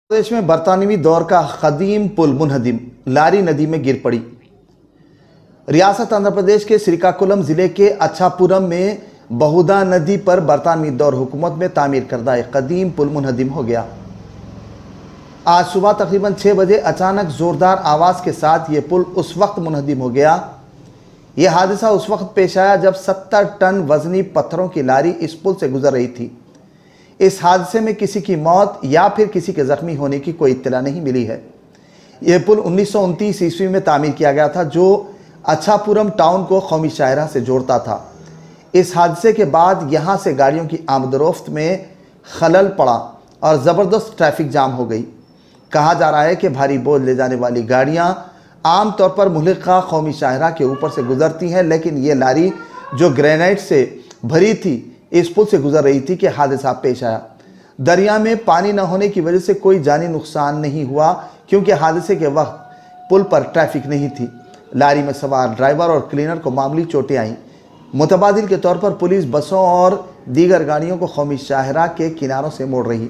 प्रदेश में बरतानवी दौर का कदीम पुल मुनहदिम लारी नदी में गिर पड़ी। रियासत आंध्र प्रदेश के श्रीकाकुलम जिले के अच्छापुरम में बहुदा नदी पर बरतानवी दौर हुकूमत में तामीर करदा एक कदीम पुल मुनहदिम हो गया। आज सुबह तकरीबन 6 बजे अचानक जोरदार आवाज़ के साथ ये पुल उस वक्त मुनहदिम हो गया। यह हादसा उस वक्त पेश आया जब 70 टन वजनी पत्थरों की लारी इस पुल से गुजर रही थी। इस हादसे में किसी की मौत या फिर किसी के जख्मी होने की कोई इत्तला नहीं मिली है। यह पुल 1929 ईस्वी में तामीर किया गया था, जो अच्छापुरम टाउन को कौमी शाहराह से जोड़ता था। इस हादसे के बाद यहाँ से गाड़ियों की आमदोरफ्त में खलल पड़ा और ज़बरदस्त ट्रैफिक जाम हो गई। कहा जा रहा है कि भारी बोझ ले जाने वाली गाड़ियाँ आमतौर पर मुल्का कौमी शाहराह के ऊपर से गुजरती हैं, लेकिन ये लारी जो ग्रेनाइट से भरी थी इस पुल से गुजर रही थी कि हादसा पेश आया। दरिया में पानी न होने की वजह से कोई जानी नुकसान नहीं हुआ, क्योंकि हादसे के वक्त पुल पर ट्रैफिक नहीं थी। लारी में सवार ड्राइवर और क्लीनर को मामूली चोटें आईं। मुतबादिल के तौर पर पुलिस बसों और दीगर गाड़ियों को कौमी शाहराह के किनारों से मोड़ रही।